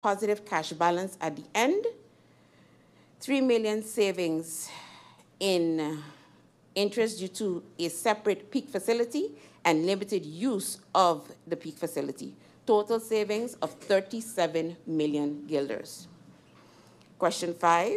positive cash balance at the end, 3 million savings in interest due to a separate peak facility and limited use of the peak facility. Total savings of 37 million guilders. Question 5,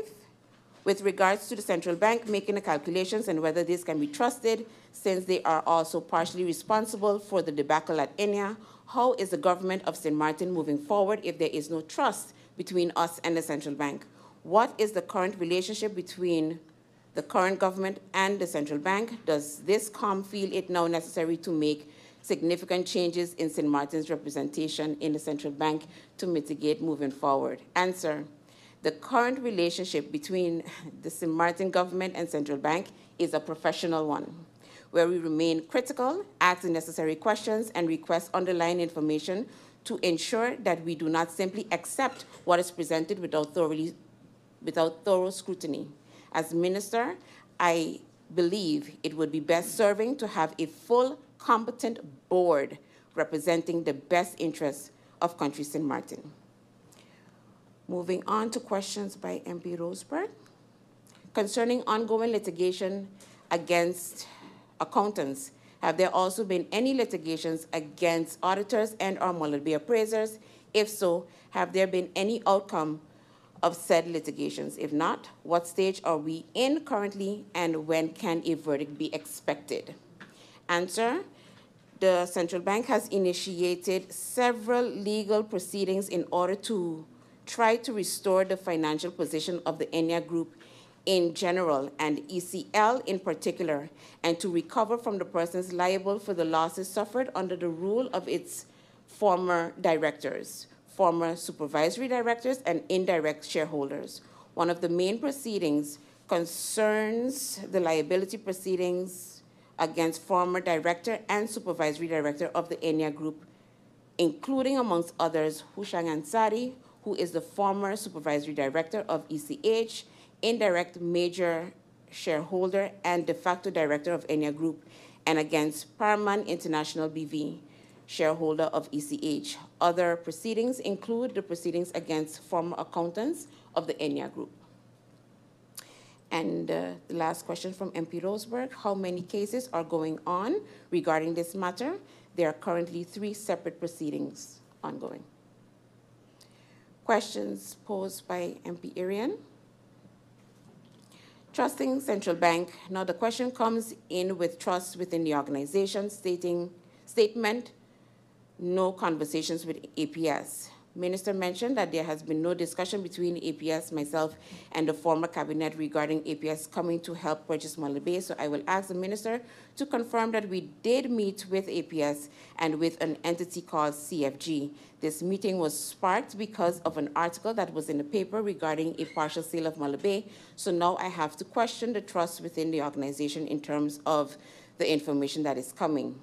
with regards to the central bank making the calculations and whether this can be trusted, since they are also partially responsible for the debacle at ENNIA, how is the government of St. Maarten moving forward if there is no trust between us and the central bank? What is the current relationship between the current government and the central bank? Does this COM feel it now necessary to make significant changes in St. Maarten's representation in the central bank to mitigate moving forward? Answer. The current relationship between the St. Maarten government and central bank is a professional one, where we remain critical, ask the necessary questions, and request underlying information to ensure that we do not simply accept what is presented without thorough scrutiny. As minister, I believe it would be best serving to have a full, competent board representing the best interests of country St. Maarten. Moving on to questions by MP Roseberg. Concerning ongoing litigation against accountants, have there also been any litigations against auditors and or Mullet Bay appraisers? If so, have there been any outcome of said litigations? If not, what stage are we in currently and when can a verdict be expected? Answer. The central bank has initiated several legal proceedings in order to try to restore the financial position of the ENNIA Group in general and ECL in particular, and to recover from the persons liable for the losses suffered under the rule of its former directors, former supervisory directors, and indirect shareholders. One of the main proceedings concerns the liability proceedings against former director and supervisory director of the ENNIA Group, including, amongst others, Hushang Ansari, who is the former supervisory director of ECH, indirect major shareholder and de facto director of ENNIA Group, and against Parman International BV, shareholder of ECH. Other proceedings include the proceedings against former accountants of the ENNIA Group. And the last question from MP Roseberg, how many cases are going on regarding this matter? There are currently 3 separate proceedings ongoing. Questions posed by MP Irian. Trusting central bank. Now the question comes in with trust within the organization, statement, no conversations with APS. Minister mentioned that there has been no discussion between APS, myself, and the former cabinet regarding APS coming to help purchase Mullet Bay. So I will ask the minister to confirm that we did meet with APS and with an entity called CFG. This meeting was sparked because of an article that was in the paper regarding a partial sale of Mullet Bay. So now I have to question the trust within the organization in terms of the information that is coming.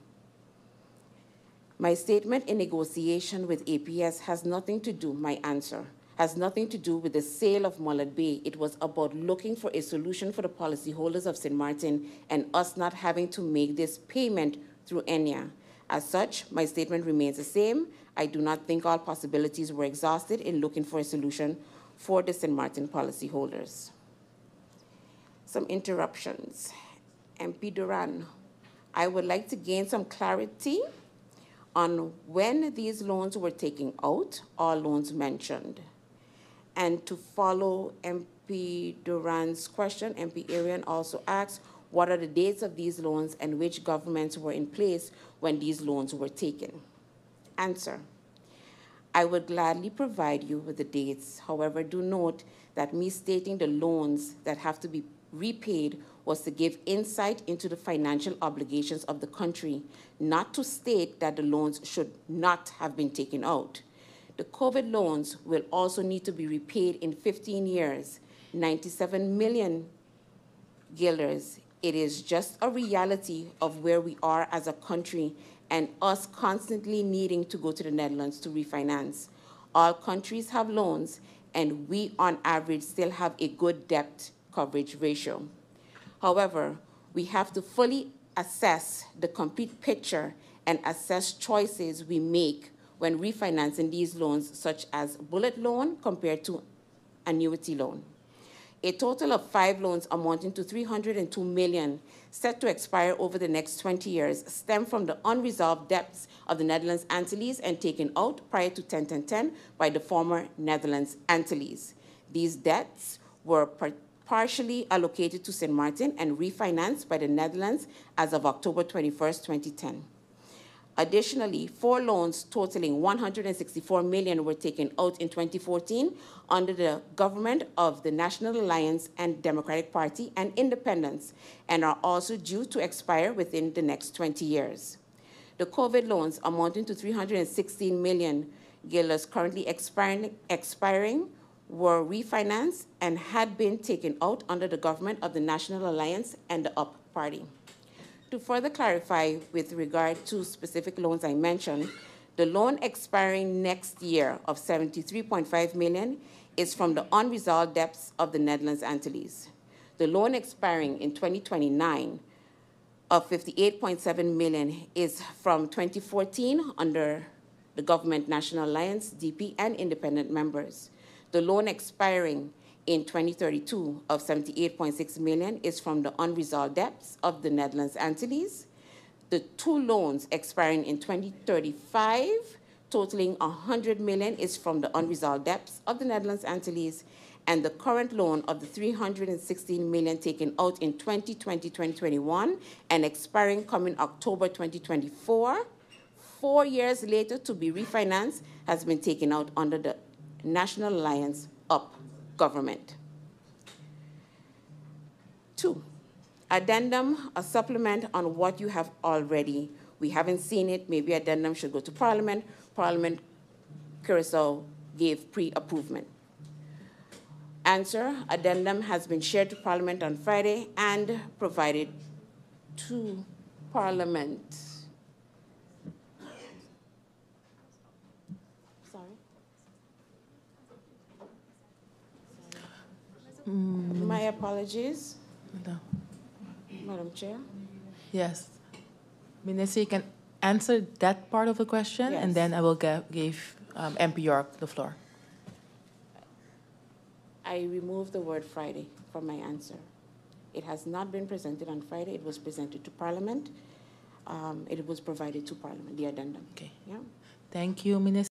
My statement in negotiation with APS has nothing to do, my answer, has nothing to do with the sale of Mullet Bay. It was about looking for a solution for the policyholders of St. Maarten and us not having to make this payment through ENNIA. As such, my statement remains the same. I do not think all possibilities were exhausted in looking for a solution for the St. Maarten policyholders. Some interruptions. MP Duran, I would like to gain some clarity on when these loans were taken out, all loans mentioned. And to follow MP Duran's question, MP Arian also asked, what are the dates of these loans and which governments were in place when these loans were taken? Answer. I would gladly provide you with the dates. However, do note that me stating the loans that have to be repaid was to give insight into the financial obligations of the country, not to state that the loans should not have been taken out. The COVID loans will also need to be repaid in 15 years, 97 million guilders. It is just a reality of where we are as a country and us constantly needing to go to the Netherlands to refinance. All countries have loans, and we on average still have a good debt coverage ratio. However, we have to fully assess the complete picture and assess choices we make when refinancing these loans, such as bullet loan compared to annuity loan. A total of 5 loans amounting to 302 million set to expire over the next 20 years stem from the unresolved debts of the Netherlands Antilles and taken out prior to 10-10-10 by the former Netherlands Antilles. These debts were partially allocated to St. Maarten and refinanced by the Netherlands as of October 21st, 2010. Additionally, 4 loans totaling 164 million were taken out in 2014 under the government of the National Alliance and Democratic Party and Independence and are also due to expire within the next 20 years. The COVID loans amounting to 316 million guilders currently expiring were refinanced and had been taken out under the government of the National Alliance and the UP Party. To further clarify with regard to specific loans I mentioned, the loan expiring next year of 73.5 million is from the unresolved debts of the Netherlands Antilles. The loan expiring in 2029 of 58.7 million is from 2014 under the Government National Alliance, DP, and independent members. The loan expiring in 2032 of 78.6 million is from the unresolved debts of the Netherlands Antilles. The 2 loans expiring in 2035, totaling 100 million, is from the unresolved debts of the Netherlands Antilles, and the current loan of the 316 million taken out in 2020-2021 and expiring coming October 2024, 4 years later to be refinanced, has been taken out under the National Alliance UP government. 2, addendum, a supplement on what you have already. We haven't seen it. Maybe addendum should go to Parliament. Parliament, Curacao gave pre-approvement. Answer, addendum has been shared to Parliament on Friday and provided to Parliament. My apologies. No. Madam Chair. Yes. Minister, you can answer that part of the question, Yes. and then I will give MP York the floor. I removed the word Friday from my answer. It has not been presented on Friday. It was presented to Parliament. It was provided to Parliament, the addendum. Okay. Yeah. Thank you, Minister.